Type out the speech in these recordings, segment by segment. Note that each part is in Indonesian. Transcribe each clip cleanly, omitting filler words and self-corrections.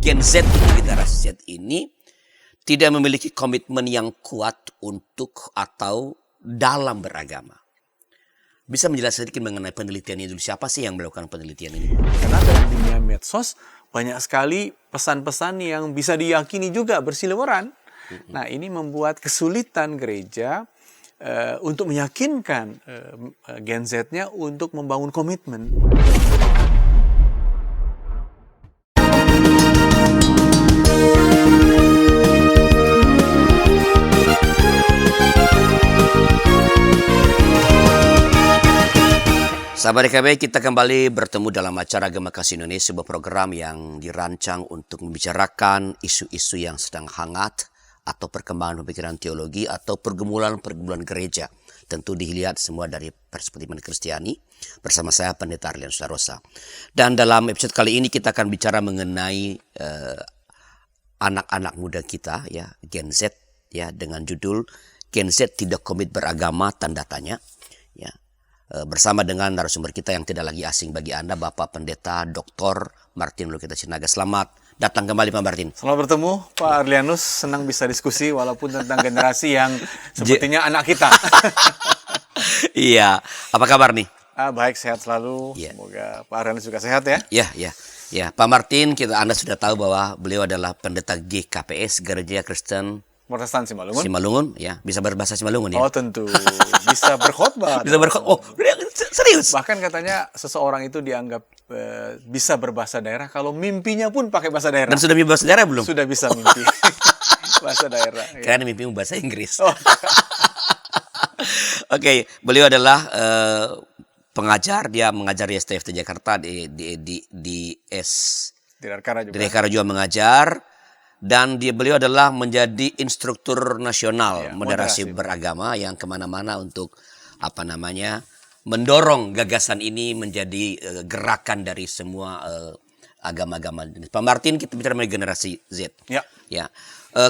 Gen Z ini, generasi Z ini tidak memiliki komitmen yang kuat untuk atau dalam beragama. Bisa menjelaskan sedikit mengenai penelitian ini dulu. Siapa sih yang melakukan penelitian ini? Karena dalam dunia medsos banyak sekali pesan-pesan yang bisa diyakini juga berseliweran. Nah, ini membuat kesulitan gereja untuk meyakinkan Gen Z-nya untuk membangun komitmen. Sahabat DKB, kita kembali bertemu dalam acara Gema Kasih Indonesia, sebuah program yang dirancang untuk membicarakan isu-isu yang sedang hangat atau perkembangan pemikiran teologi atau pergumulan-pergumulan gereja. Tentu dilihat semua dari perspektif Kristiani. Bersama saya Pendeta Arlianus Larosa. Dan dalam episode kali ini kita akan bicara mengenai anak-anak muda kita, ya, Gen Z, ya, dengan judul Gen Z tidak komit beragama, tanda tanya, ya. Bersama dengan narasumber kita yang tidak lagi asing bagi Anda, Bapak Pendeta Dr. Martin Lukita Sinaga. Selamat datang kembali Pak Martin. Selamat bertemu Pak Arlianus, senang bisa diskusi walaupun tentang generasi yang sepertinya anak kita. Iya, apa kabar nih? Baik, sehat selalu. Yeah. Semoga Pak Arlianus juga sehat ya. Ya, Pak Martin, Anda sudah tahu bahwa beliau adalah pendeta GKPS, Gereja Kristen Protestan Simalungun. Simalungun, ya, bisa berbahasa Simalungun ya. Oh tentu, bisa berkhotbah. Bisa berkhotbah. Oh, serius? Bahkan katanya seseorang itu dianggap bisa berbahasa daerah kalau mimpinya pun pakai bahasa daerah. Dan sudah mimpi bahasa daerah belum? Sudah bisa mimpi bahasa daerah. Karena mimpimu bahasa Inggris. Oh. Oke, beliau adalah pengajar, dia mengajar di STFT Jakarta di Dirgantara juga mengajar. Dan beliau adalah menjadi instruktur nasional moderasi beragama yang kemana-mana untuk mendorong gagasan ini menjadi gerakan dari semua agama-agama. Pak Martin, kita bicara mengenai generasi Z. Ya.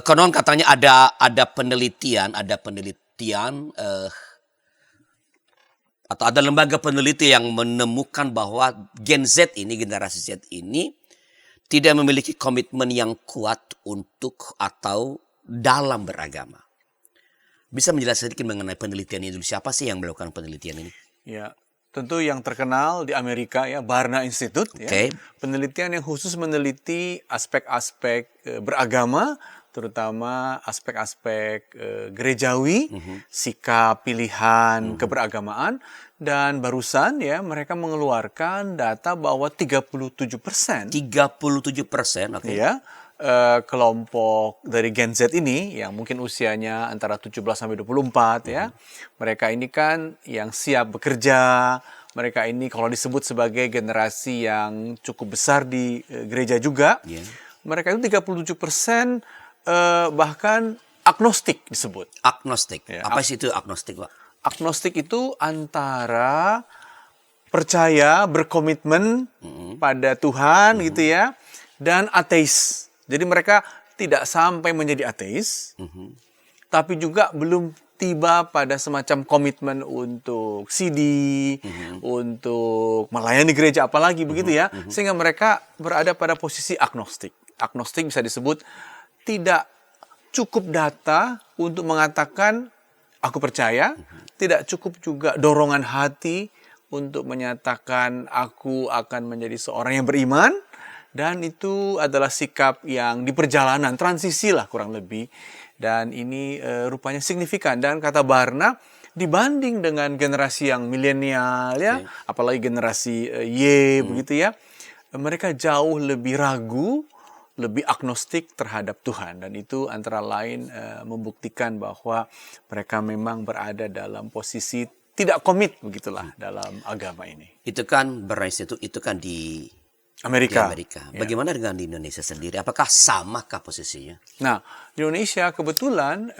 Konon katanya ada penelitian atau ada lembaga peneliti yang menemukan bahwa Gen Z ini, generasi Z ini tidak memiliki komitmen yang kuat untuk atau dalam beragama. Bisa menjelaskan sedikit mengenai penelitian ini dulu. Siapa sih yang melakukan penelitian ini? Ya, tentu yang terkenal di Amerika ya, Barna Institute. Okay. Ya, penelitian yang khusus meneliti aspek-aspek beragama, terutama aspek-aspek gerejawi, sikap, pilihan, keberagamaan. Dan barusan ya mereka mengeluarkan data bahwa 37%. 37%, oke. Ya, kelompok dari Gen Z ini yang mungkin usianya antara 17 sampai 24 ya. Mereka ini kan yang siap bekerja. Mereka ini kalau disebut sebagai generasi yang cukup besar di gereja juga. Yeah. Mereka itu 37% bahkan agnostik disebut. Agnostik. Ya, apa sih itu agnostik, Pak? Agnostik itu antara percaya, berkomitmen pada Tuhan gitu ya, dan ateis. Jadi mereka tidak sampai menjadi ateis, tapi juga belum tiba pada semacam komitmen untuk CD, untuk melayani gereja apalagi begitu ya, sehingga mereka berada pada posisi agnostik. Agnostik bisa disebut tidak cukup data untuk mengatakan aku percaya, tidak cukup juga dorongan hati untuk menyatakan aku akan menjadi seorang yang beriman, dan itu adalah sikap yang di perjalanan, transisi lah kurang lebih, dan ini rupanya signifikan. Dan kata Barna, dibanding dengan generasi yang milenial ya, apalagi generasi Y begitu ya, mereka jauh lebih ragu, lebih agnostik terhadap Tuhan, dan itu antara lain membuktikan bahwa mereka memang berada dalam posisi tidak komit begitulah dalam agama ini. Itu kan berinstitut itu kan di Amerika. Bagaimana dengan di Indonesia sendiri? Apakah samakah posisinya? Nah, di Indonesia kebetulan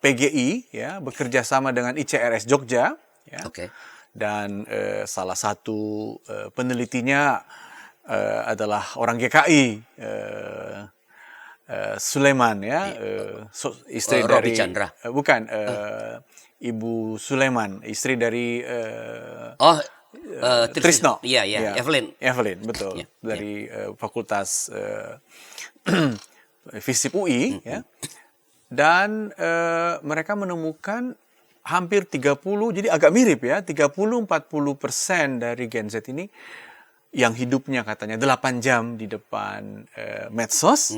PGI ya bekerja sama dengan ICRS Jogja ya. Dan salah satu penelitinya adalah orang GKI, Sulaiman ya, istri dari Chandra. Bukan, Ibu Sulaiman, istri dari Trisno. Iya, iya, Ya, Evelyn. Evelyn, betul. Ya, Dari Fakultas FISIP UI, ya. Dan mereka menemukan hampir 30, jadi agak mirip ya, 30-40% dari Gen Z ini yang hidupnya katanya 8 jam di depan medsos,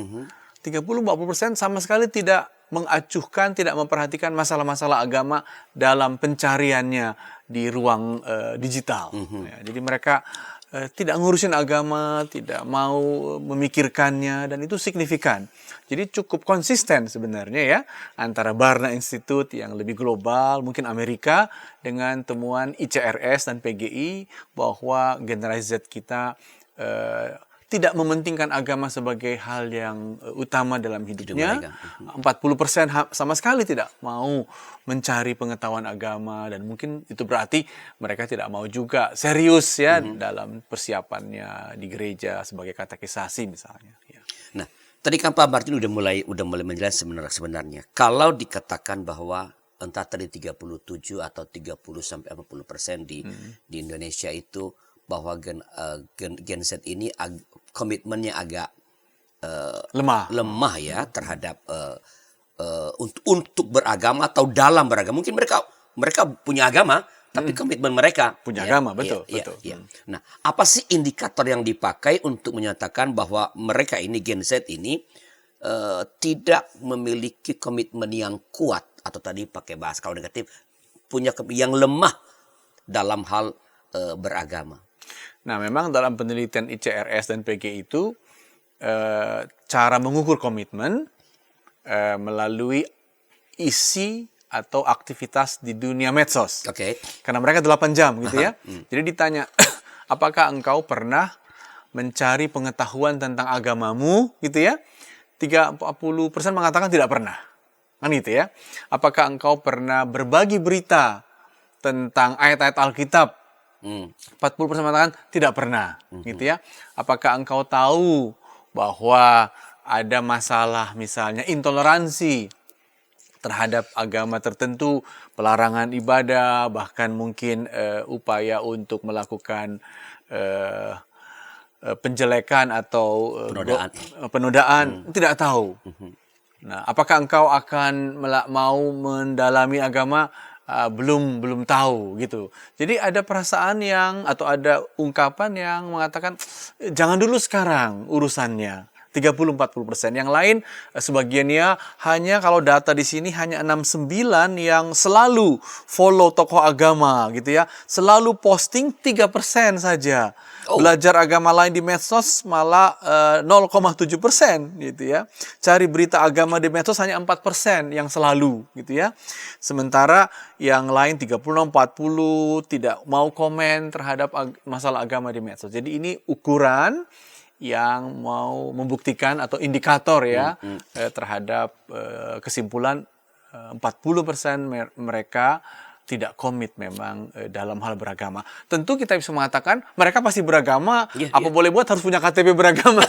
30-40% sama sekali tidak mengacuhkan, tidak memperhatikan masalah-masalah agama dalam pencariannya di ruang digital. Ya, jadi mereka tidak ngurusin agama, tidak mau memikirkannya, dan itu signifikan. Jadi cukup konsisten sebenarnya ya, antara Barna Institute yang lebih global, mungkin Amerika, dengan temuan ICRS dan PGI, bahwa generasi Z kita tidak mementingkan agama sebagai hal yang utama dalam hidupnya. 40% sama sekali tidak mau mencari pengetahuan agama, dan mungkin itu berarti mereka tidak mau juga serius ya dalam persiapannya di gereja sebagai katekisasi misalnya. Ya. Nah, tadi kan Pak Martin udah mulai menjelaskan sebenarnya. Kalau dikatakan bahwa entah tadi 37 atau 30-40% di Indonesia itu bahwa Gen Z ini komitmennya agak lemah ya terhadap untuk beragama atau dalam beragama. Mungkin mereka punya agama, tapi komitmen mereka punya agama, betul. Nah, apa sih indikator yang dipakai untuk menyatakan bahwa mereka ini Gen Z ini tidak memiliki komitmen yang kuat, atau tadi pakai bahasa kalau negatif punya yang lemah dalam hal beragama? Nah, memang dalam penelitian ICRS dan PG itu cara mengukur komitmen melalui isi atau aktivitas di dunia medsos. Oke. Karena mereka 8 jam gitu ya. Jadi ditanya, apakah engkau pernah mencari pengetahuan tentang agamamu gitu ya? 30% mengatakan tidak pernah. Kan gitu ya. Apakah engkau pernah berbagi berita tentang ayat-ayat Alkitab? 40% mengatakan tidak pernah, gitu ya. Apakah engkau tahu bahwa ada masalah misalnya intoleransi terhadap agama tertentu, pelarangan ibadah, bahkan mungkin upaya untuk melakukan penjelekan atau penodaan, tidak tahu. Nah, apakah engkau akan mau mendalami agama? Belum tahu gitu. Jadi ada perasaan yang atau ada ungkapan yang mengatakan jangan dulu sekarang urusannya. 30-40%. Yang lain sebagiannya hanya, kalau data di sini hanya 69 yang selalu follow tokoh agama gitu ya. Selalu posting 3% saja. Belajar agama lain di medsos malah 0,7% gitu ya. Cari berita agama di medsos hanya 4% yang selalu gitu ya. Sementara yang lain 36-40 tidak mau komen terhadap masalah agama di medsos. Jadi ini ukuran yang mau membuktikan atau indikator ya terhadap kesimpulan 40% mereka tidak komit memang dalam hal beragama. Tentu kita bisa mengatakan mereka pasti beragama, boleh buat harus punya KTP beragama.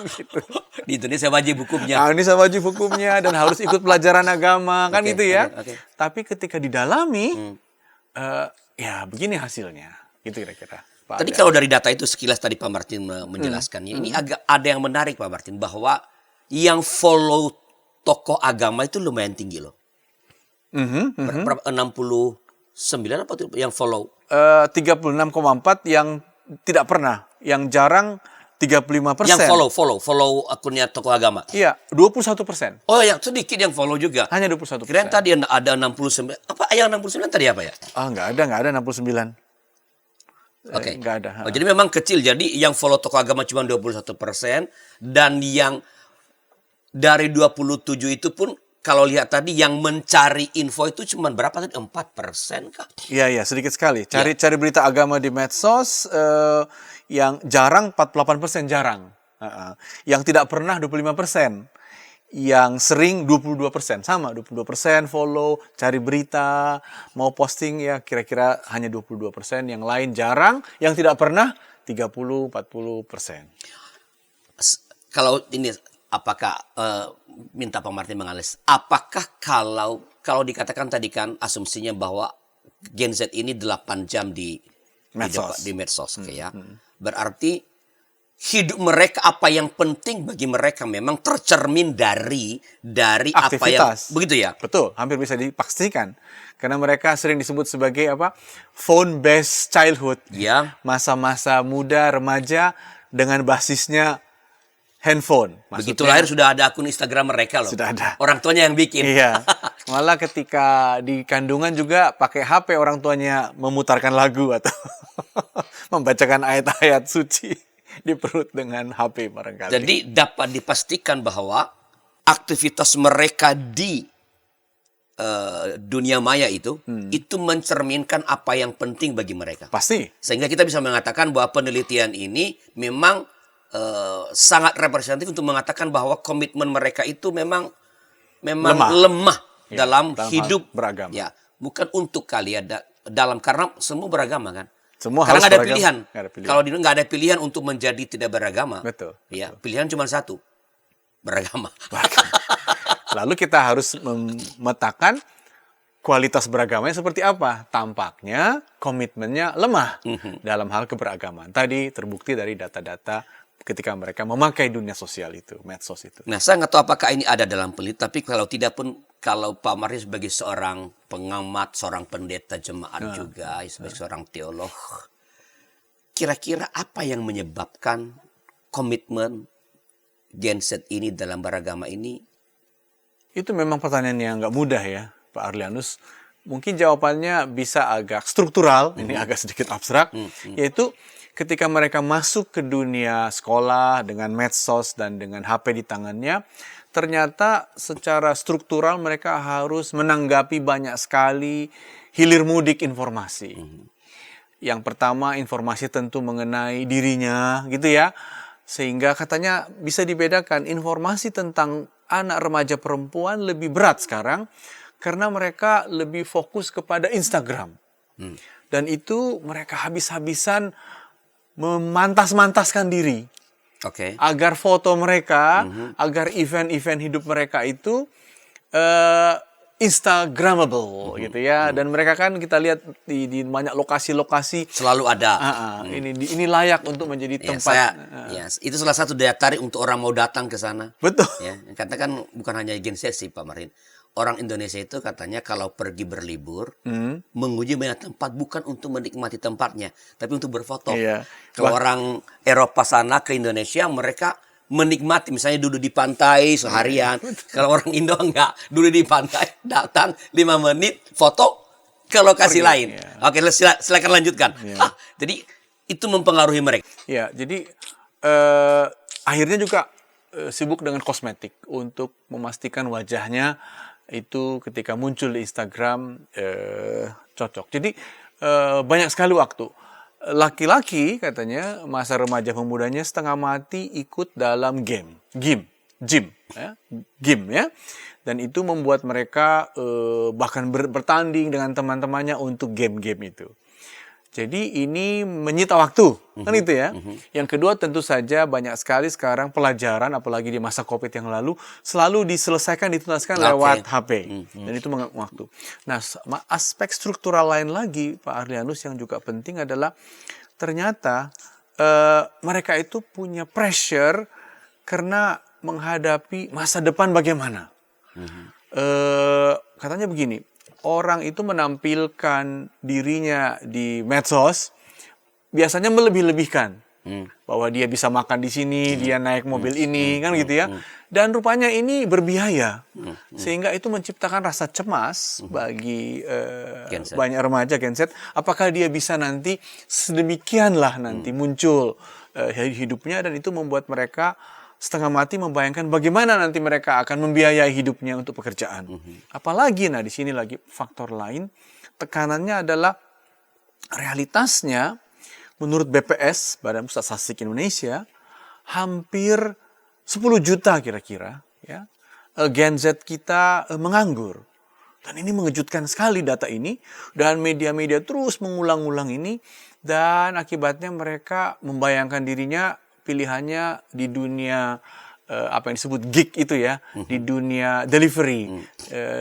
Gitu. Di Indonesia wajib hukumnya. Nah, ini wajib hukumnya dan harus ikut pelajaran agama, kan gitu ya. Tapi ketika didalami, ya begini hasilnya. Gitu kira-kira. Tadi kalau dari data itu sekilas tadi Pak Martin menjelaskannya, ini agak ada yang menarik Pak Martin, bahwa yang follow tokoh agama itu lumayan tinggi loh. 69 apa tuh yang follow? 36,4 yang tidak pernah, yang jarang 35%. Yang follow akunnya tokoh agama. Iya, 21%. Oh, yang sedikit yang follow juga. Hanya 21%. Kirain tadi ada 69. Apa yang 69 tadi apa ya? Enggak ada 69. Oke. Enggak ada. Oh, jadi memang kecil. Jadi yang follow tokoh agama cuma 21%, dan yang dari 27 itu pun kalau lihat tadi yang mencari info itu cuma berapa tadi? 4% kah? Iya, sedikit sekali. Cari berita agama di medsos yang jarang 48% jarang. Yang tidak pernah 25%. Yang sering 22%. Sama 22% follow, cari berita, mau posting ya kira-kira hanya 22%. Yang lain jarang, yang tidak pernah 30-40%. Kalau ini apakah minta Pak Martin menganalisis, apakah kalau dikatakan tadi kan asumsinya bahwa Gen Z ini 8 jam di Medsos. Di medsos, oke ya. Berarti hidup mereka apa yang penting bagi mereka memang tercermin dari apa yang Aktivitas. begitu ya. Betul, hampir bisa dipastikan. Karena mereka sering disebut sebagai apa? Phone based childhood. Ya. Masa-masa muda, remaja dengan basisnya handphone. Begitu Maksudnya, lahir sudah ada akun Instagram mereka loh. Sudah ada. Orang tuanya yang bikin. Iya. Malah ketika di kandungan juga pakai HP orang tuanya memutarkan lagu atau membacakan ayat-ayat suci di perut dengan HP barangkali. Jadi dapat dipastikan bahwa aktivitas mereka di dunia maya itu mencerminkan apa yang penting bagi mereka. Pasti. Sehingga kita bisa mengatakan bahwa penelitian ini memang sangat representatif untuk mengatakan bahwa komitmen mereka itu memang lemah Ya, dalam dalam hidup hal beragama. Ya, bukan untuk kalian dalam karena semua beragama kan. Semua Karena harus nggak ada beragama. pilihan. Nggak ada pilihan. Kalau di nggak ada pilihan untuk menjadi tidak beragama. Betul. Ya, pilihan cuma satu, beragama. Lalu kita harus memetakan kualitas beragamanya seperti apa. Tampaknya komitmennya lemah dalam hal keberagaman. Tadi terbukti dari data-data ketika mereka memakai dunia sosial itu, medsos itu. Nah, saya nggak tahu apakah ini ada dalam penelitian, tapi kalau tidak pun, kalau Pak Mari sebagai seorang pengamat, seorang pendeta jemaat juga, sebagai seorang teolog, kira-kira apa yang menyebabkan komitmen Gen Z ini dalam beragama ini? Itu memang pertanyaan yang nggak mudah ya, Pak Arlianus. Mungkin jawabannya bisa agak struktural, ini agak sedikit abstrak, yaitu ketika mereka masuk ke dunia sekolah dengan medsos dan dengan HP di tangannya, ternyata secara struktural mereka harus menanggapi banyak sekali hilir mudik informasi. Yang pertama, informasi tentu mengenai dirinya gitu ya. Sehingga katanya bisa dibedakan, informasi tentang anak remaja perempuan lebih berat sekarang karena mereka lebih fokus kepada Instagram. Dan itu mereka habis-habisan memantas-mantaskan diri. Oke. Agar foto mereka, agar event-event hidup mereka itu Instagramable gitu ya. Dan mereka kan kita lihat di banyak lokasi-lokasi Selalu ada. ini layak untuk menjadi Ya, tempat. itu salah satu daya tarik untuk orang mau datang ke sana. Betul. Ya, katakan bukan hanya Gen Z sih Pak Marin. Orang Indonesia itu katanya kalau pergi berlibur, menguji banyak tempat bukan untuk menikmati tempatnya, tapi untuk berfoto. Iya. Kalau orang Eropa sana ke Indonesia, mereka menikmati, misalnya duduk di pantai seharian. Kalau orang Indo enggak, duduk di pantai, datang 5 menit, foto ke lokasi lain. ya. Oke, silakan lanjutkan. Jadi itu mempengaruhi mereka. Ya, jadi akhirnya juga sibuk dengan kosmetik untuk memastikan wajahnya itu ketika muncul di Instagram cocok. Jadi banyak sekali waktu. Laki-laki katanya masa remaja pemudanya setengah mati ikut dalam gym ya. Dan itu membuat mereka bahkan bertanding dengan teman-temannya untuk game-game itu. Jadi ini menyita waktu, kan itu ya. Yang kedua tentu saja banyak sekali sekarang pelajaran, apalagi di masa COVID yang lalu, selalu dituntaskan lewat HP. Dan itu mengambil waktu. Nah, aspek struktural lain lagi, Pak Arlianus, yang juga penting adalah ternyata mereka itu punya pressure karena menghadapi masa depan bagaimana. Katanya begini, orang itu menampilkan dirinya di medsos biasanya melebih-lebihkan bahwa dia bisa makan di sini, dia naik mobil ini, kan gitu ya. Dan rupanya ini berbiaya, sehingga itu menciptakan rasa cemas bagi banyak remaja Gen Z. Apakah dia bisa nanti sedemikianlah nanti muncul hidupnya, dan itu membuat mereka setengah mati membayangkan bagaimana nanti mereka akan membiayai hidupnya untuk pekerjaan. Apalagi, di sini lagi faktor lain, tekanannya adalah realitasnya menurut BPS, Badan Pusat Statistik Indonesia, hampir 10 juta kira-kira ya Gen Z kita menganggur. Dan ini mengejutkan sekali data ini, dan media-media terus mengulang-ulang ini, dan akibatnya mereka membayangkan dirinya pilihannya di dunia apa yang disebut gig itu ya, di dunia delivery,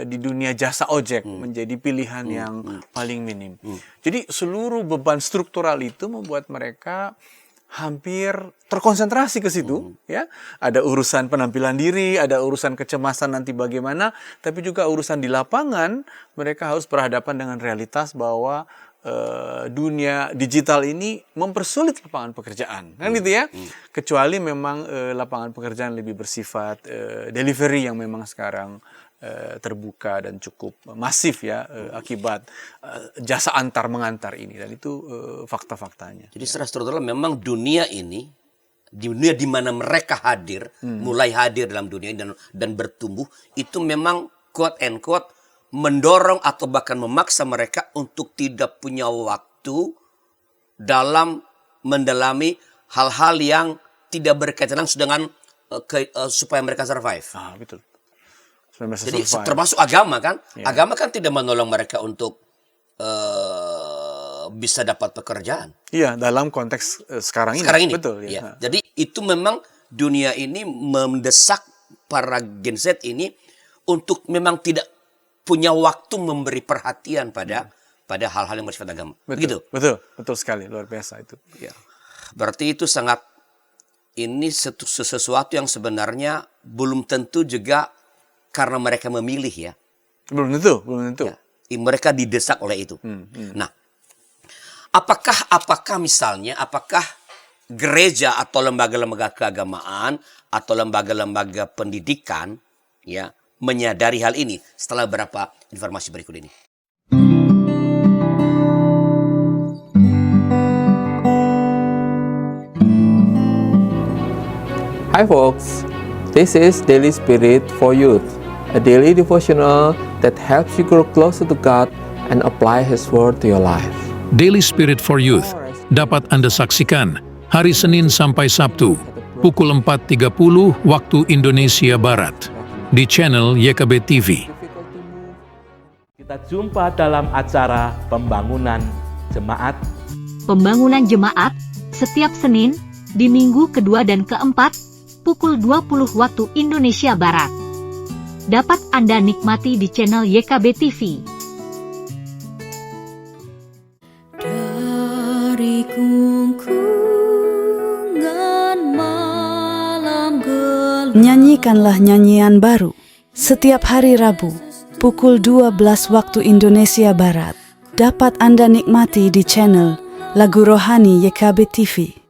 di dunia jasa ojek menjadi pilihan yang paling minim. Jadi seluruh beban struktural itu membuat mereka hampir terkonsentrasi ke situ, ya. Ada urusan penampilan diri, ada urusan kecemasan nanti bagaimana, tapi juga urusan di lapangan mereka harus berhadapan dengan realitas bahwa dunia digital ini mempersulit lapangan pekerjaan, kan gitu ya. Kecuali memang lapangan pekerjaan lebih bersifat delivery yang memang sekarang terbuka dan cukup masif ya akibat jasa antar mengantar ini, dan itu fakta-faktanya. Jadi secara struktural memang dunia ini, di dunia di mana mereka hadir, mulai hadir dalam dunia ini dan bertumbuh, itu memang quote and quote mendorong atau bahkan memaksa mereka untuk tidak punya waktu dalam mendalami hal-hal yang tidak berkaitan langsung dengan supaya mereka survive. Betul. Jadi termasuk agama kan, agama kan tidak menolong mereka untuk bisa dapat pekerjaan. Iya, dalam konteks sekarang ini. Betul. Ya. Jadi itu memang dunia ini mendesak para Gen Z ini untuk memang tidak punya waktu memberi perhatian pada hal-hal yang bersifat agama. Begitu. Betul sekali, luar biasa itu. Ya. Berarti itu sangat, ini sesuatu yang sebenarnya belum tentu juga karena mereka memilih ya. Belum tentu. Ya. Mereka didesak oleh itu. Nah, apakah misalnya, apakah gereja atau lembaga-lembaga keagamaan atau lembaga-lembaga pendidikan ya menyadari hal ini setelah beberapa informasi berikut ini? Hi folks, this is Daily Spirit for Youth, a daily devotional that helps you grow closer to God and apply His Word to your life. Daily Spirit for Youth dapat Anda saksikan hari Senin sampai Sabtu pukul 4.30 waktu Indonesia Barat di channel YKB TV. Kita jumpa dalam acara Pembangunan Jemaat. Pembangunan Jemaat setiap Senin di minggu kedua dan keempat pukul 20 waktu Indonesia Barat. Dapat Anda nikmati di channel YKB TV. Dari kungkungan malam gelap. Nyanyikanlah nyanyian baru setiap hari Rabu pukul 12 waktu Indonesia Barat. Dapat Anda nikmati di channel Lagu Rohani YKB TV.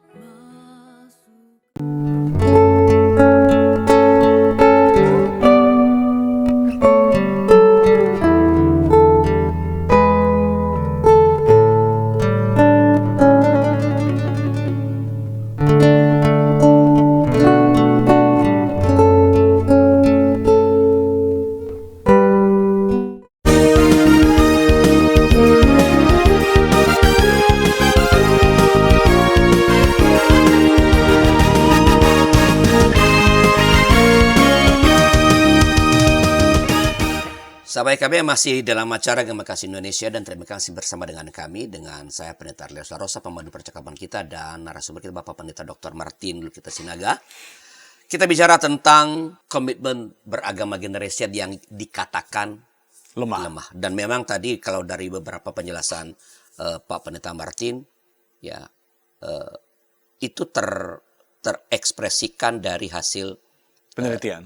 Sahabat YKB masih dalam acara Gema Kasih Indonesia, dan terima kasih bersama dengan kami, dengan saya Pendeta Arlius Larosa, pemandu percakapan kita, dan narasumber kita Bapak Pendeta Dr. Martin Lukita Sinaga. Kita bicara tentang komitmen beragama generasi yang dikatakan lemah. Dan memang tadi kalau dari beberapa penjelasan Pak Pendeta Martin, ya itu terekspresikan dari hasil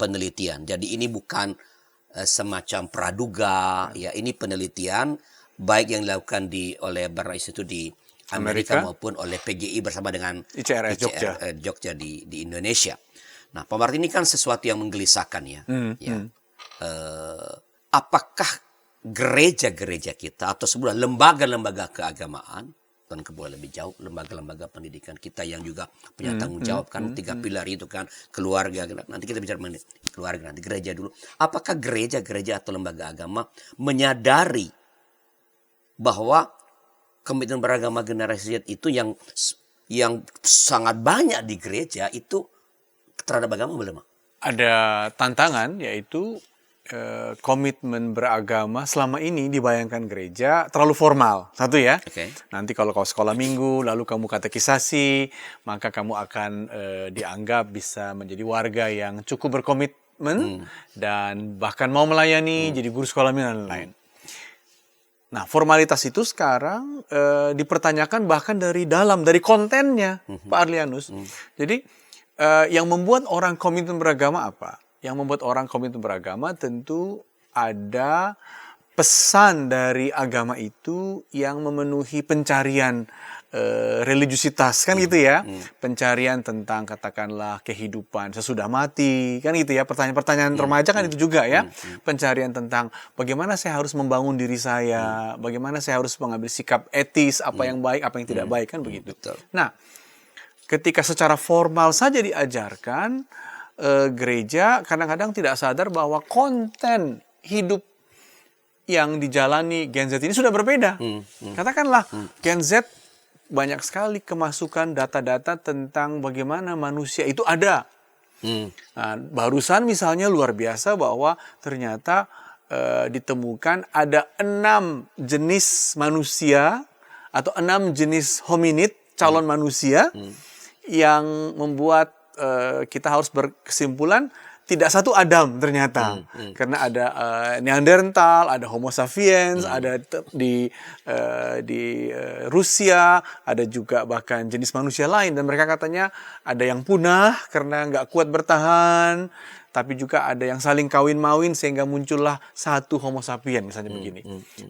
penelitian. Jadi ini bukan semacam praduga, ya ini penelitian baik yang dilakukan oleh Barna Institute di Amerika maupun oleh PGI bersama dengan ICRS Jogja di Indonesia. Nah, Pak Martin, ini kan sesuatu yang menggelisahkan ya. Apakah gereja-gereja kita atau sebuah lembaga-lembaga keagamaan, dan keboleh lebih jauh lembaga-lembaga pendidikan kita yang juga punya tanggung jawab kan, 3 pilar itu kan, keluarga, nanti kita bicara mengenai keluarga, nanti gereja dulu. Apakah gereja-gereja atau lembaga agama menyadari bahwa komitmen beragama generasi Z itu yang sangat banyak di gereja itu terhadap agama melemah? Ada tantangan, yaitu komitmen beragama selama ini dibayangkan gereja terlalu formal. Satu ya. Oke. Nanti kalau kau sekolah minggu, lalu kamu katekisasi, maka kamu akan dianggap bisa menjadi warga yang cukup berkomitmen dan bahkan mau melayani jadi guru sekolah minggu dan lain-lain. Nah, formalitas itu sekarang dipertanyakan bahkan dari dalam, dari kontennya, Pak Arlianus. Jadi, yang membuat orang komitmen beragama apa? Yang membuat orang komitmen beragama tentu ada pesan dari agama itu yang memenuhi pencarian religiusitas, kan gitu ya. Pencarian tentang katakanlah kehidupan sesudah mati, kan gitu ya. Pertanyaan-pertanyaan remaja kan itu juga ya. Pencarian tentang bagaimana saya harus membangun diri saya, bagaimana saya harus mengambil sikap etis, apa yang baik, apa yang tidak baik, kan begitu. Betul. Nah, ketika secara formal saja diajarkan, gereja kadang-kadang tidak sadar bahwa konten hidup yang dijalani Gen Z ini sudah berbeda. Katakanlah Gen Z banyak sekali kemasukan data-data tentang bagaimana manusia itu ada. Nah, barusan misalnya luar biasa bahwa ternyata ditemukan ada 6 jenis manusia atau 6 jenis hominid, calon manusia yang membuat kita harus berkesimpulan tidak satu Adam ternyata. Karena ada Neanderthal, ada Homo sapiens, ada di Rusia, ada juga bahkan jenis manusia lain. Dan mereka katanya ada yang punah karena nggak kuat bertahan, tapi juga ada yang saling kawin-mawin sehingga muncullah satu Homo sapiens, misalnya begini.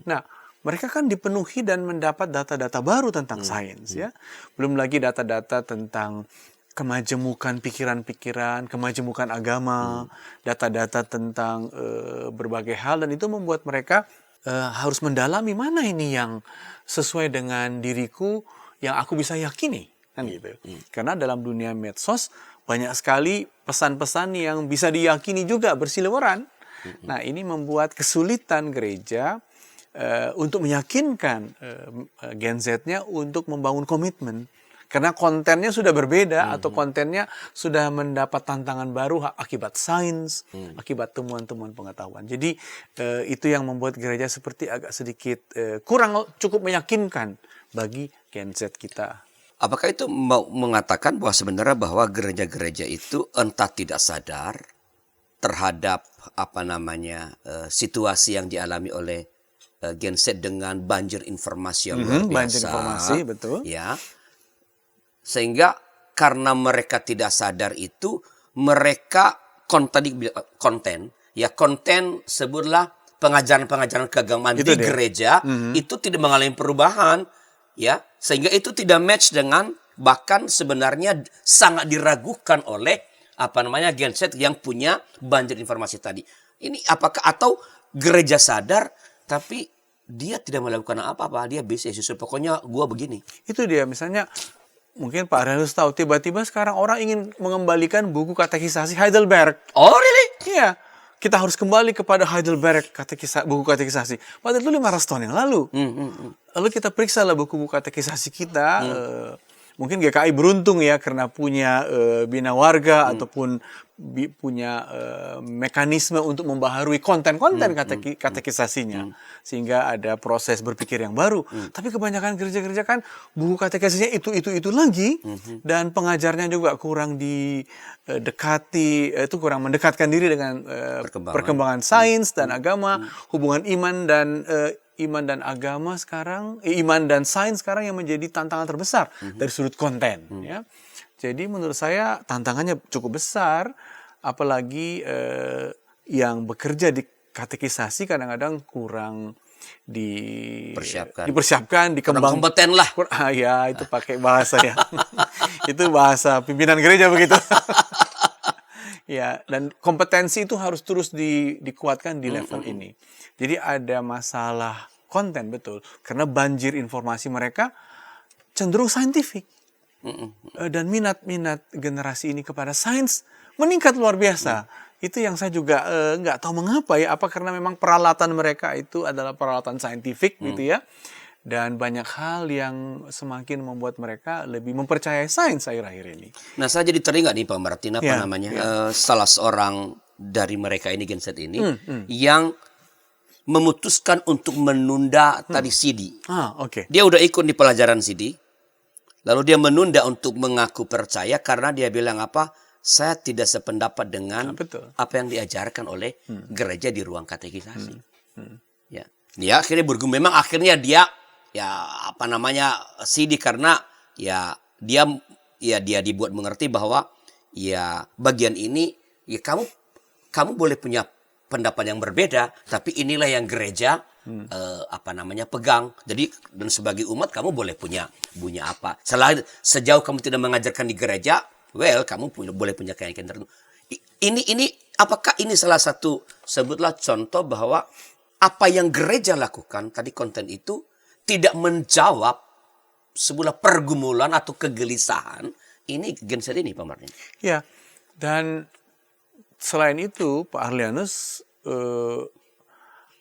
Nah, mereka kan dipenuhi dan mendapat data-data baru tentang sains, ya. Belum lagi data-data tentang kemajemukan pikiran-pikiran, kemajemukan agama, data-data tentang berbagai hal, dan itu membuat mereka harus mendalami mana ini yang sesuai dengan diriku, yang aku bisa yakini, kan gitu. Karena dalam dunia medsos banyak sekali pesan-pesan yang bisa diyakini juga berseliweran. Nah, ini membuat kesulitan gereja untuk meyakinkan Gen Z-nya untuk membangun komitmen. Karena kontennya sudah berbeda atau kontennya sudah mendapat tantangan baru akibat sains, akibat temuan-temuan pengetahuan. Jadi itu yang membuat gereja seperti agak sedikit kurang cukup meyakinkan bagi Gen Z kita. Apakah itu mau mengatakan bahwa sebenarnya bahwa gereja-gereja itu entah tidak sadar terhadap situasi yang dialami oleh Gen Z dengan banjir informasi yang luar biasa. Banjir informasi, betul. Ya. Sehingga karena mereka tidak sadar itu, mereka konten sebutlah pengajaran-pengajaran keagamaan itu di gereja itu tidak mengalami perubahan, ya, sehingga itu tidak match dengan, bahkan sebenarnya sangat diragukan oleh Gen Z yang punya banjir informasi tadi. Ini apakah atau gereja sadar tapi dia tidak melakukan apa-apa, dia bisnis, pokoknya gua begini. Itu dia, misalnya mungkin Pak Arlianus tahu, tiba-tiba sekarang orang ingin mengembalikan buku katekisasi Heidelberg. Oh, really? Iya, kita harus kembali kepada Heidelberg, buku katekisasi. Padahal itu 500 tahun yang lalu. Lalu kita periksa lah buku-buku katekisasi kita. Mungkin GKI beruntung ya, karena punya bina warga ataupun punya mekanisme untuk membaharui konten-konten katekisasinya. Sehingga ada proses berpikir yang baru. Tapi kebanyakan gereja-gereja kan buku katekisasinya itu lagi. Dan pengajarnya juga kurang didekati, itu kurang mendekatkan diri dengan perkembangan sains dan agama, hubungan iman dan agama sekarang, iman dan sains sekarang yang menjadi tantangan terbesar dari sudut konten. Ya. Jadi menurut saya tantangannya cukup besar, apalagi yang bekerja di katekisasi kadang-kadang kurang dipersiapkan, dikembang kompeten lah. Ya, itu pakai bahasa ya. Itu bahasa pimpinan gereja begitu. Ya, dan kompetensi itu harus terus dikuatkan di level ini. Jadi ada masalah konten, betul. Karena banjir informasi mereka cenderung saintifik. Dan minat-minat generasi ini kepada sains meningkat luar biasa. Itu yang saya juga nggak tahu mengapa ya. Apa karena memang peralatan mereka itu adalah peralatan saintifik gitu ya. Dan banyak hal yang semakin membuat mereka lebih mempercayai sains akhir-akhir ini. Nah, saya jadi teringat nih Pak Martin, salah seorang dari mereka ini Gen Z ini yang memutuskan untuk menunda tadi CD. Oke. Dia udah ikut di pelajaran CD, lalu dia menunda untuk mengaku percaya karena dia bilang apa? Saya tidak sependapat dengan Betul. apa yang diajarkan oleh gereja di ruang katekisasi. Ya, dia akhirnya memang akhirnya dia CD karena dia dibuat mengerti bahwa bagian ini kamu boleh punya pendapat yang berbeda, tapi inilah yang gereja pegang. Jadi dan sebagai umat kamu boleh punya apa. Sejauh kamu tidak mengajarkan di gereja, kamu boleh punya keyakinan tertentu. Ini apakah ini salah satu sebutlah contoh bahwa apa yang gereja lakukan tadi konten itu tidak menjawab sebuah pergumulan atau kegelisahan ini Gen Z ini, Pak Martin. Ya, dan selain itu Pak Arlianus,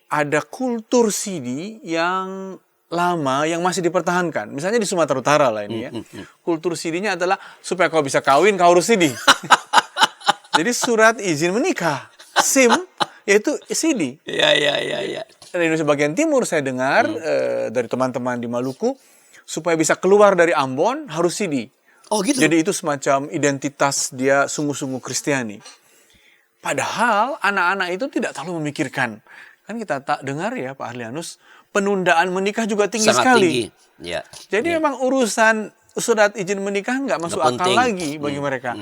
ada kultur CD yang lama yang masih dipertahankan. Misalnya di Sumatera Utara lah ini ya. Kultur CD-nya adalah supaya kau bisa kawin kau harus CD. Jadi surat izin menikah, SIM, yaitu CD. Iya. Di Indonesia bagian timur saya dengar dari teman-teman di Maluku, supaya bisa keluar dari Ambon harus CD. Oh gitu? Jadi itu semacam identitas dia sungguh-sungguh Kristiani. Padahal anak-anak itu tidak terlalu memikirkan. Kan kita tak dengar ya Pak Arlianus, penundaan menikah juga tinggi Sangat sekali. tinggi. Ya. Jadi memang urusan surat izin menikah nggak masuk akal lagi bagi mereka.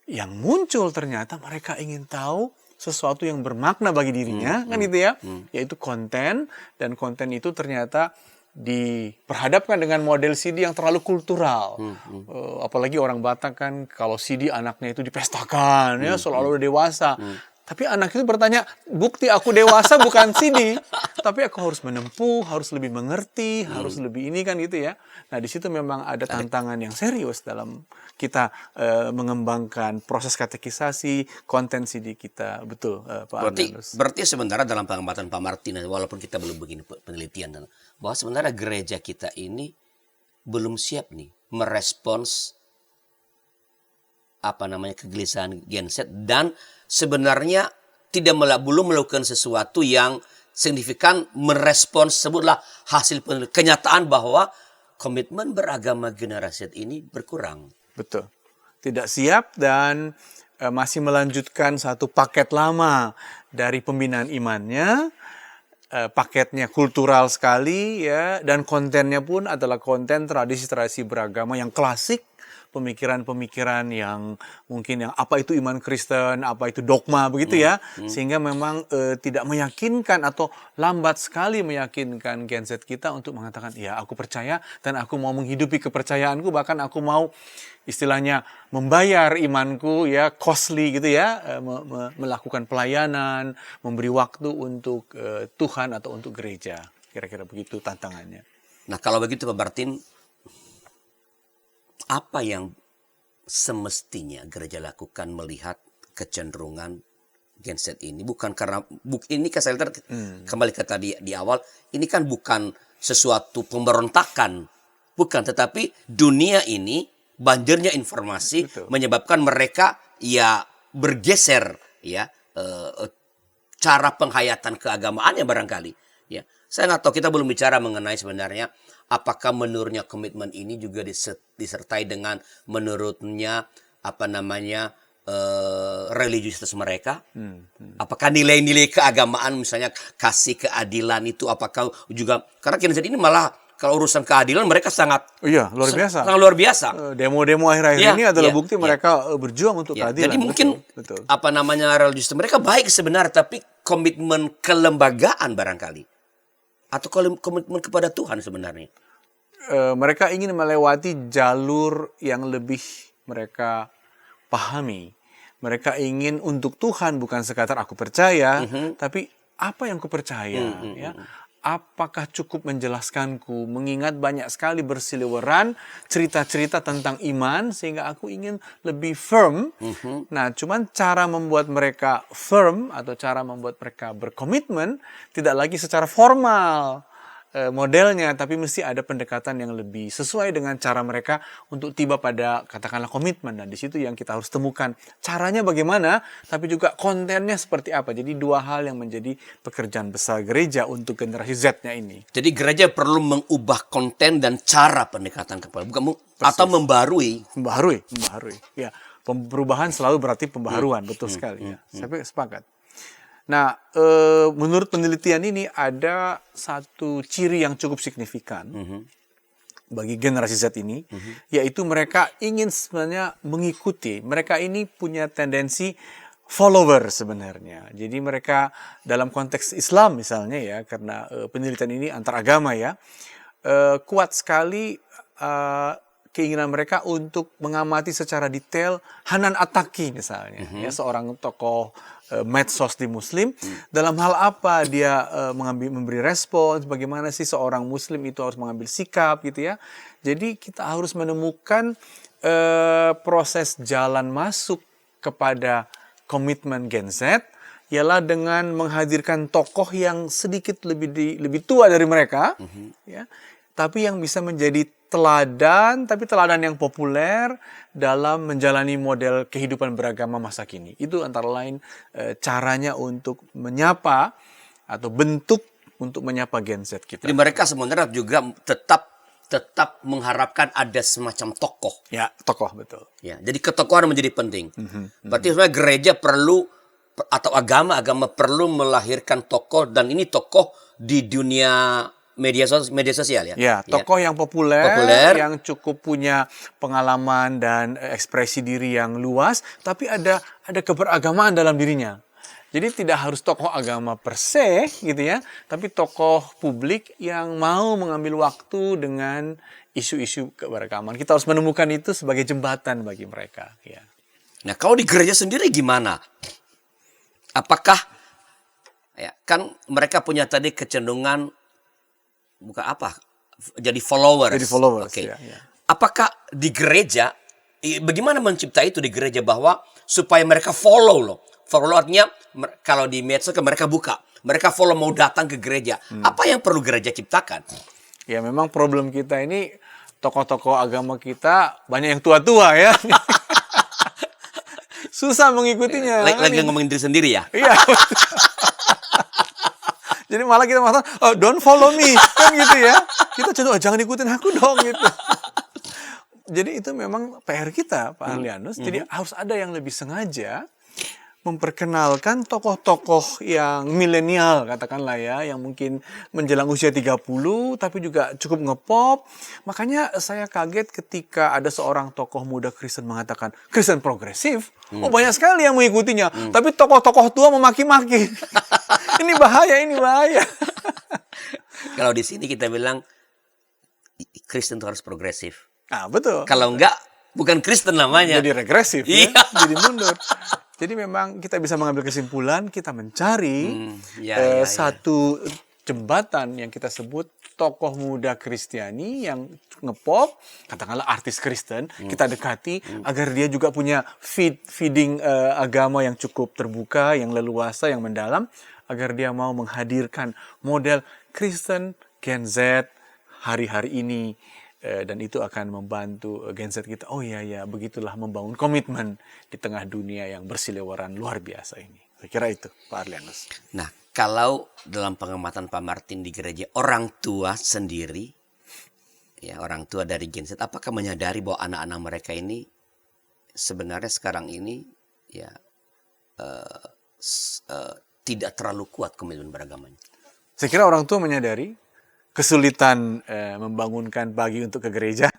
Yang muncul ternyata mereka ingin tahu sesuatu yang bermakna bagi dirinya, kan gitu ya, yaitu konten, dan konten itu ternyata diperhadapkan dengan model CD yang terlalu kultural. Apalagi orang Batak kan kalau CD anaknya itu dipestakan, ya seolah-olah udah dewasa. Tapi anak itu bertanya, bukti aku dewasa bukan CD. Tapi aku harus menempuh, harus lebih mengerti, harus lebih ini kan gitu ya. Nah di situ memang ada tantangan yang serius dalam kita mengembangkan proses katekisasi, konten CD kita. Betul Pak Arlianus. Berarti sebenarnya dalam pengamatan Pak Martin, walaupun kita belum begini penelitian, bahwa sebenarnya gereja kita ini belum siap nih merespons kegelisahan Gen Z, dan sebenarnya belum melakukan sesuatu yang signifikan merespons sebutlah hasil kenyataan bahwa komitmen beragama generasi Z ini berkurang. Betul. Tidak siap dan masih melanjutkan satu paket lama dari pembinaan imannya. Paketnya kultural sekali ya, dan kontennya pun adalah konten tradisi-tradisi beragama yang klasik. Pemikiran-pemikiran yang mungkin yang apa itu iman Kristen, apa itu dogma begitu ya, sehingga memang tidak meyakinkan atau lambat sekali meyakinkan Gen Z kita untuk mengatakan ya aku percaya dan aku mau menghidupi kepercayaanku, bahkan aku mau istilahnya membayar imanku ya costly gitu ya, melakukan pelayanan, memberi waktu untuk Tuhan atau untuk gereja, kira-kira begitu tantangannya. Nah kalau begitu Pak Martin, apa yang semestinya gereja lakukan melihat kecenderungan Gen Z ini? Bukan karena ini kan saya kembali ke tadi di awal, ini kan bukan sesuatu pemberontakan, bukan, tetapi dunia ini banjirnya informasi menyebabkan mereka ya bergeser ya cara penghayatan keagamaannya barangkali ya. Saya nggak tahu, kita belum bicara mengenai sebenarnya apakah menurutnya komitmen ini juga disertai dengan menurutnya religiusitas mereka? Apakah nilai-nilai keagamaan misalnya kasih keadilan itu apakah juga, karena Gen Z ini malah kalau urusan keadilan mereka sangat luar biasa. Sangat luar biasa. Demo-demo akhir-akhir ini adalah bukti mereka berjuang untuk keadilan. Jadi mungkin betul. Religiusitas mereka baik sebenarnya, tapi komitmen kelembagaan barangkali atau komitmen kepada Tuhan sebenarnya. Mereka ingin melewati jalur yang lebih mereka pahami. Mereka ingin untuk Tuhan bukan sekadar aku percaya, tapi apa yang kupercaya, ya. Apakah cukup menjelaskanku, mengingat banyak sekali berseliweran cerita-cerita tentang iman sehingga aku ingin lebih firm. Nah, cuman cara membuat mereka firm atau cara membuat mereka berkomitmen tidak lagi secara formal. modelnya, tapi mesti ada pendekatan yang lebih sesuai dengan cara mereka untuk tiba pada katakanlah komitmen. Dan di situ yang kita harus temukan caranya bagaimana, tapi juga kontennya seperti apa. Jadi dua hal yang menjadi pekerjaan besar gereja untuk generasi Z-nya ini. Jadi gereja perlu mengubah konten dan cara pendekatan kepada atau membarui. Membaharui. Ya, perubahan selalu berarti pembaharuan, betul sekali. Ya. Saya sepakat. Nah, menurut penelitian ini ada satu ciri yang cukup signifikan bagi generasi Z ini, yaitu mereka ingin sebenarnya mengikuti. Mereka ini punya tendensi follower sebenarnya. Jadi mereka dalam konteks Islam misalnya ya, karena penelitian ini antar agama ya, kuat sekali keinginan mereka untuk mengamati secara detail Hanan Attaqi misalnya, ya, seorang tokoh medsos di Muslim, dalam hal apa dia memberi respons, bagaimana sih seorang Muslim itu harus mengambil sikap gitu ya. Jadi kita harus menemukan proses jalan masuk kepada komitmen Gen Z ialah dengan menghadirkan tokoh yang sedikit lebih tua dari mereka, ya, tapi yang bisa menjadi teladan, tapi teladan yang populer dalam menjalani model kehidupan beragama masa kini. Itu antara lain caranya untuk menyapa atau bentuk untuk menyapa Gen Z kita. Jadi mereka sebenarnya juga tetap mengharapkan ada semacam tokoh. Ya, tokoh betul. Ya, jadi ketokohan menjadi penting. Berarti sebenarnya gereja perlu atau agama perlu melahirkan tokoh, dan ini tokoh di dunia media sosial ya. Ya, tokoh yang populer, yang cukup punya pengalaman dan ekspresi diri yang luas, tapi ada keberagamaan dalam dirinya. Jadi tidak harus tokoh agama per se gitu ya, tapi tokoh publik yang mau mengambil waktu dengan isu-isu keberagaman. Kita harus menemukan itu sebagai jembatan bagi mereka ya. Nah, kalau di gereja sendiri gimana? Apakah ya kan mereka punya tadi kecenderungan jadi followers. Jadi followers. Oke. Ya, ya. Apakah di gereja bagaimana mencipta itu di gereja bahwa supaya mereka follow loh. Follow artinya kalau di medsos kan mereka buka. Mereka follow mau datang ke gereja. Apa yang perlu gereja ciptakan? Ya memang problem kita ini tokoh-tokoh agama kita banyak yang tua-tua ya. Susah mengikutinya. Lagi ngomongin diri sendiri ya? Iya. Jadi malah kita mengatakan, oh, don't follow me, kan gitu ya. Kita cenderung, jangan ikutin aku dong gitu. Jadi itu memang PR kita, Pak Arlianus. Jadi harus ada yang lebih sengaja memperkenalkan tokoh-tokoh yang milenial, katakanlah ya, yang mungkin menjelang usia 30, tapi juga cukup ngepop. Makanya saya kaget ketika ada seorang tokoh muda Kristen mengatakan, Kristen progresif. Oh, banyak sekali yang mengikutinya. Tapi tokoh-tokoh tua memaki-maki. Ini bahaya. Kalau di sini kita bilang, Kristen itu harus progresif. Ah, betul. Kalau enggak, bukan Kristen namanya. Jadi regresif ya, Iya. jadi mundur. Jadi memang kita bisa mengambil kesimpulan, kita mencari satu jembatan yang kita sebut tokoh muda Kristiani yang ngepop, katakanlah artis Kristen, kita dekati agar dia juga punya feeding agama yang cukup terbuka, yang leluasa, yang mendalam, agar dia mau menghadirkan model Kristen Gen Z hari-hari ini. Dan itu akan membantu Gen Z kita. Oh iya, begitulah membangun komitmen di tengah dunia yang bersiliweran luar biasa ini. Saya kira itu, Pak Arlianus. Nah, kalau dalam pengamatan Pak Martin di gereja, orang tua sendiri, ya orang tua dari Gen Z, apakah menyadari bahwa anak-anak mereka ini sebenarnya sekarang ini ya tidak terlalu kuat komitmen beragamanya? Saya kira orang tua menyadari kesulitan membangunkan pagi untuk ke gereja.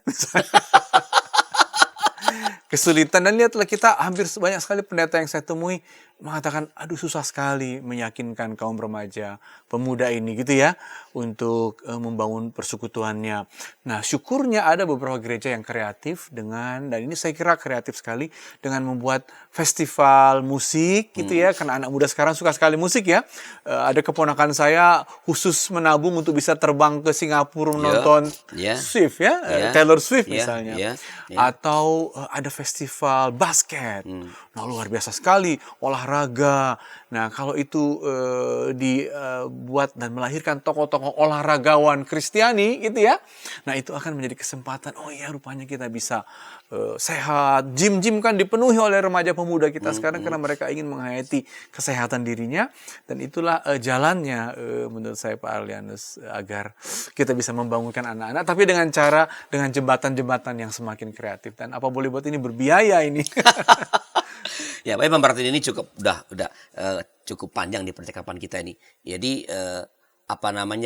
Kesulitan, dan lihatlah kita hampir banyak sekali pendeta yang saya temui mengatakan, aduh susah sekali meyakinkan kaum remaja, pemuda ini gitu ya, untuk membangun persekutuannya. Nah, syukurnya ada beberapa gereja yang kreatif dan ini saya kira kreatif sekali, dengan membuat festival musik gitu ya, karena anak muda sekarang suka sekali musik ya. Ada keponakan saya khusus menabung untuk bisa terbang ke Singapura menonton Swift ya, Taylor Swift misalnya. Atau ada festival basket. Nah, luar biasa sekali olahraga. Nah, kalau itu dibuat dan melahirkan tokoh-tokoh olahragawan Kristiani gitu ya. Nah, itu akan menjadi kesempatan. Oh iya, rupanya kita bisa sehat. Gym-gym kan dipenuhi oleh remaja pemuda kita sekarang karena mereka ingin menghayati kesehatan dirinya, dan itulah jalannya menurut saya Pak Arlianus agar kita bisa membangunkan anak-anak, tapi dengan cara dengan jembatan-jembatan yang semakin kreatif. Dan apa boleh buat ini berbiaya ini. Ya, baik Bang Martin, ini udah cukup panjang di percakapan kita ini. Jadi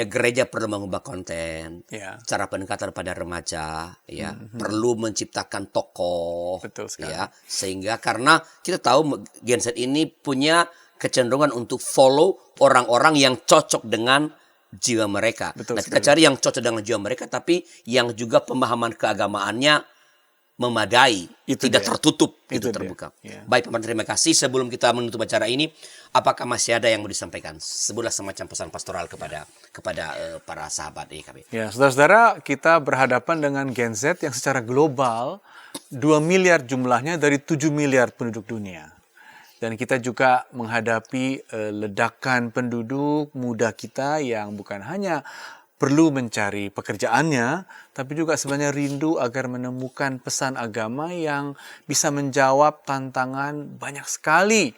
gereja perlu mengubah konten, cara pendekatan pada remaja, ya, perlu menciptakan tokoh, Betul sekali. ya, sehingga karena kita tahu Gen Z ini punya kecenderungan untuk follow orang-orang yang cocok dengan jiwa mereka. Betul Nah, kita sekali. cari yang cocok dengan jiwa mereka, tapi yang juga pemahaman keagamaannya memadai, Itu tidak dia. tertutup, Itu itu dia. terbuka. Ya. Baik, Pak Martin, terima kasih. Sebelum kita menutup acara ini, apakah masih ada yang mau disampaikan? Sebuah semacam pesan pastoral kepada para sahabat YKB. Ya, saudara-saudara, kita berhadapan dengan Gen Z yang secara global 2 miliar jumlahnya dari 7 miliar penduduk dunia. Dan kita juga menghadapi ledakan penduduk muda kita yang bukan hanya perlu mencari pekerjaannya, tapi juga sebenarnya rindu agar menemukan pesan agama yang bisa menjawab tantangan banyak sekali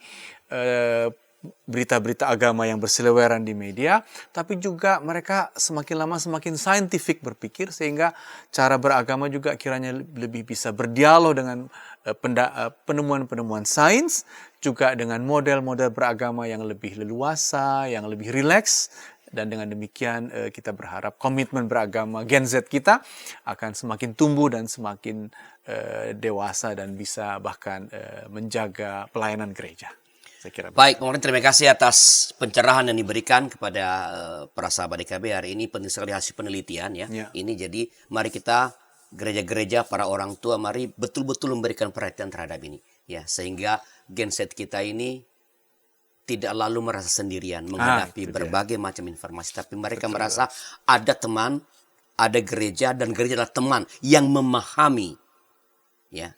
berita-berita agama yang berseliweran di media, tapi juga mereka semakin lama semakin scientific berpikir, sehingga cara beragama juga kiranya lebih bisa berdialog dengan penemuan-penemuan sains, juga dengan model-model beragama yang lebih leluasa, yang lebih rileks. Dan dengan demikian kita berharap komitmen beragama Gen Z kita akan semakin tumbuh dan semakin dewasa dan bisa bahkan menjaga pelayanan gereja. Saya kira. Baik, Bang Martin, terima kasih atas pencerahan yang diberikan kepada para sahabat YKB hari ini. Penting sekali hasil penelitian ya. Ini jadi mari kita gereja-gereja, para orang tua, mari betul-betul memberikan perhatian terhadap ini. Ya, sehingga Gen Z kita ini tidak lalu merasa sendirian menghadapi berbagai macam informasi, tapi mereka merasa ada teman, ada gereja, dan gereja adalah teman yang memahami, ya,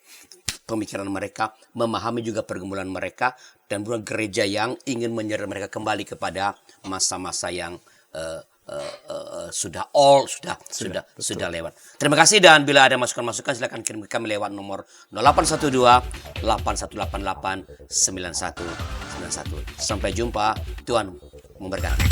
pemikiran mereka, memahami juga pergumulan mereka, dan bukan gereja yang ingin menyeret mereka kembali kepada masa-masa yang sudah lewat. Terima kasih, dan bila ada masukan-masukan silakan kirim ke kami lewat nomor 0812 8188 9191. Sampai jumpa, Tuhan memberkati.